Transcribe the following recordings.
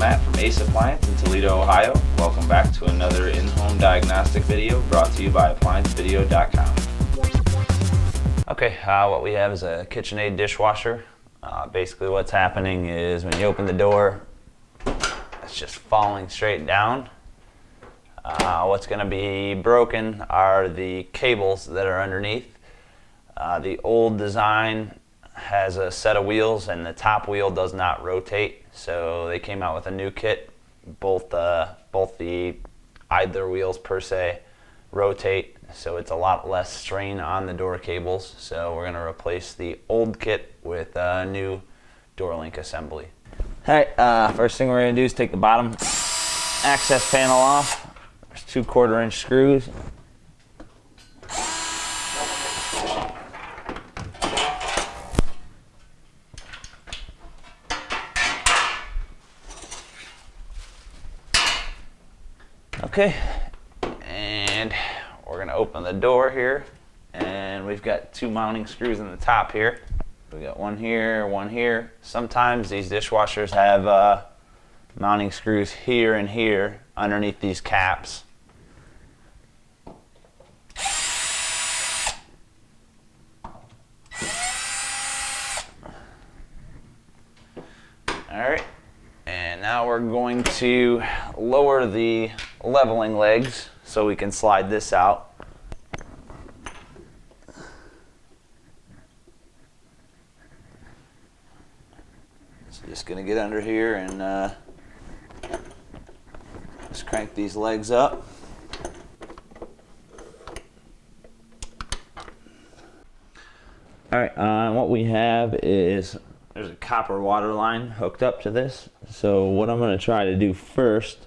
Matt from Ace Appliance in Toledo, Ohio. Welcome back to another in-home diagnostic video brought to you by ApplianceVideo.com. Okay, what we have is a KitchenAid dishwasher. Basically what's happening is when you open the door, it's just falling straight down. What's going to be broken are the cables that are underneath. The old design has a set of wheels and the top wheel does not rotate, so they came out with a new kit. Both the idler wheels per se rotate, so it's a lot less strain on the door cables. So we're going to replace the old kit with a new door link assembly. Alright, first thing we're going to do is take the bottom access panel off. There's 2 1/4-inch screws. Okay, and we're going to open the door here, and we've got 2 mounting screws in the top here. We got one here, one here. Sometimes these dishwashers have mounting screws here and here underneath these caps. Alright, and now we're going to lower the leveling legs so we can slide this out. So just going to get under here and just crank these legs up. Alright, what we have is there's a copper water line hooked up to this. So what I'm going to try to do first,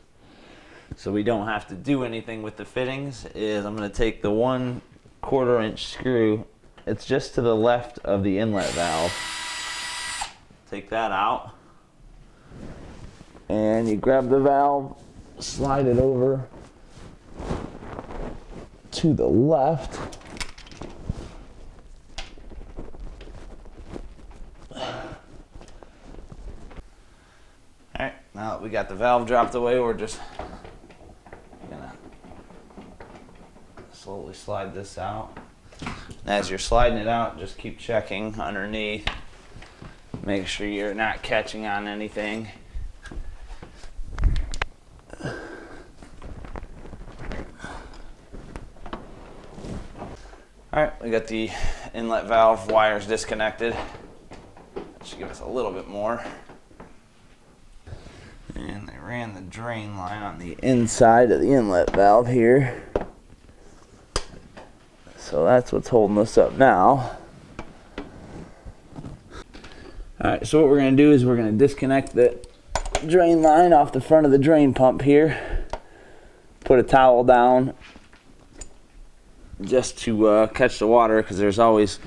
so we don't have to do anything with the fittings, is I'm going to take the 1 1/4-inch screw. It's just to the left of the inlet valve. Take that out, and you grab the valve, slide it over to the left. Alright, now that we got the valve dropped away, we're just gonna slowly slide this out. And as you're sliding it out, just keep checking underneath. Make sure you're not catching on anything. Alright, we got the inlet valve wires disconnected. That should give us a little bit more. And they ran the drain line on the inside of the inlet valve here. So that's what's holding us up now. Alright, so what we're going to do is we're going to disconnect the drain line off the front of the drain pump here. Put a towel down just to catch the water, because there's always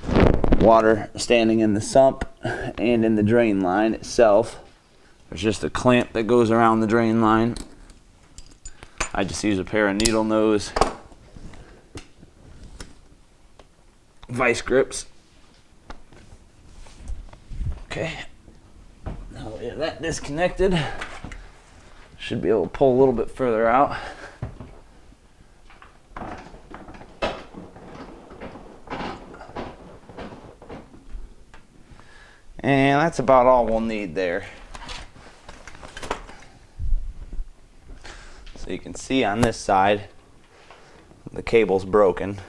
water standing in the sump and in the drain line itself. There's just a clamp that goes around the drain line. I just use a pair of needle nose vice grips. Okay, now we have that disconnected. Should be able to pull a little bit further out. And that's about all we'll need there. So you can see on this side, the cable's broken.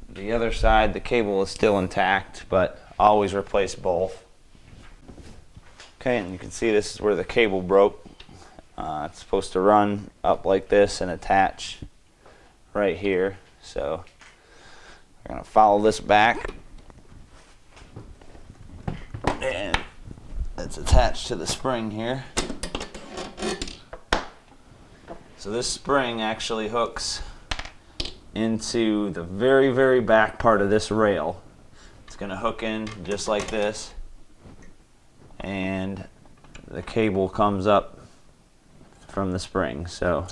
The other side, the cable is still intact, but always replace both. Okay, and you can see this is where the cable broke. It's supposed to run up like this and attach right here. So we're going to follow this back. And it's attached to the spring here. So this spring actually hooks into the very, very back part of this rail. It's going to hook in just like this, and the cable comes up from the spring. So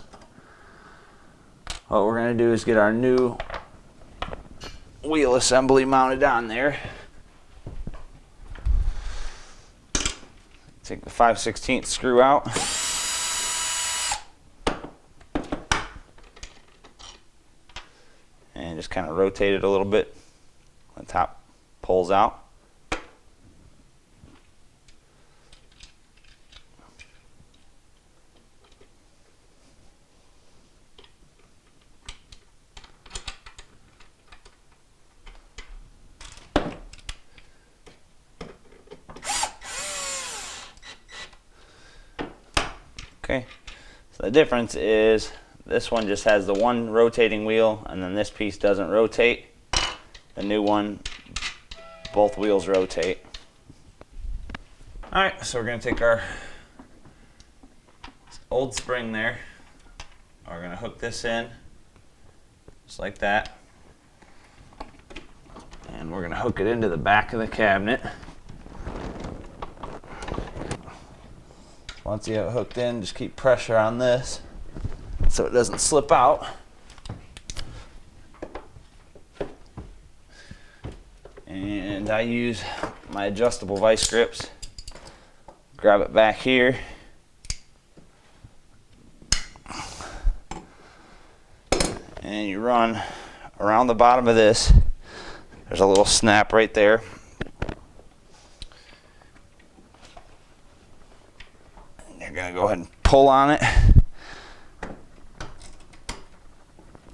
what we're going to do is get our new wheel assembly mounted on there. Take the 5/16 screw out. And just kind of rotate it a little bit. The top pulls out. Okay, so the difference is this one just has the one rotating wheel, and then this piece doesn't rotate. The new one, both wheels rotate. Alright, so we're going to take our old spring there. We're going to hook this in, just like that. And we're going to hook it into the back of the cabinet. Once you have it hooked in, just keep pressure on this so it doesn't slip out. And I use my adjustable vice grips. Grab it back here. And you run around the bottom of this. There's a little snap right there. You're going to go ahead and pull on it.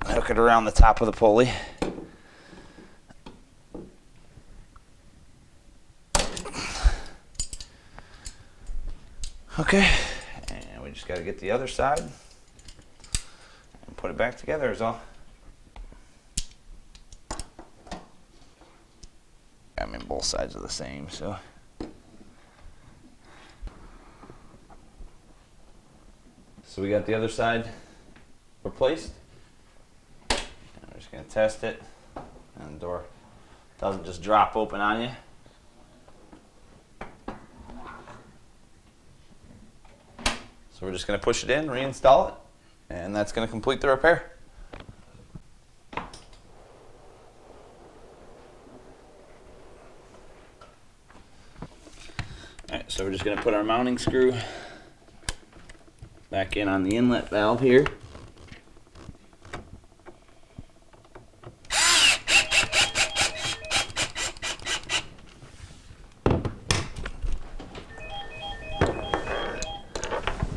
Hook it around the top of the pulley. Okay, and we just got to get the other side and put it back together is all. I mean, both sides are the same, so. So we got the other side replaced. And we're just going to test it, and the door doesn't just drop open on you. So we're just going to push it in, reinstall it, and that's going to complete the repair. Alright, so we're just going to put our mounting screw back in on the inlet valve here.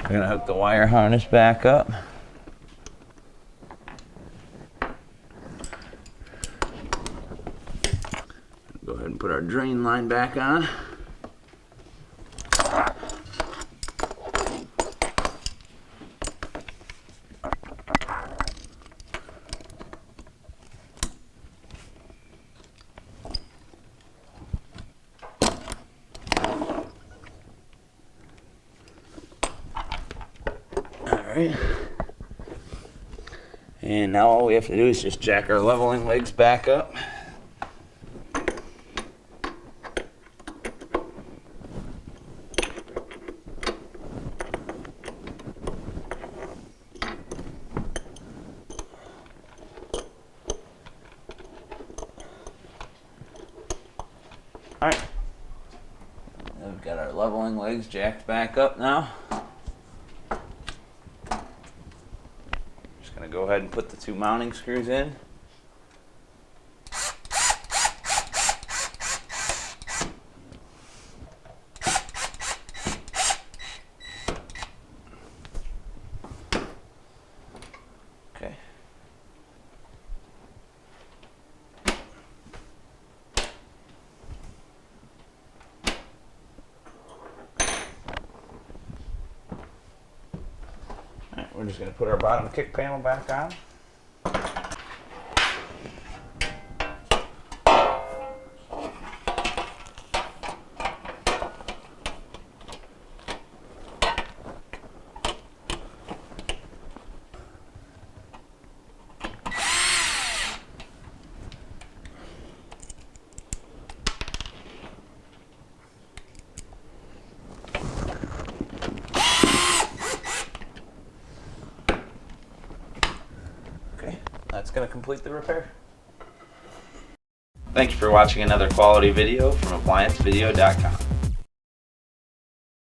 We're going to hook the wire harness back up. Go ahead and put our drain line back on. Alright, and now all we have to do is just jack our leveling legs back up. Alright, we've got our leveling legs jacked back up now. Go ahead and put the two mounting screws in. Okay. We're just going to put our bottom kick panel back on. That's going to complete the repair. Thank you for watching another quality video from ApplianceVideo.com.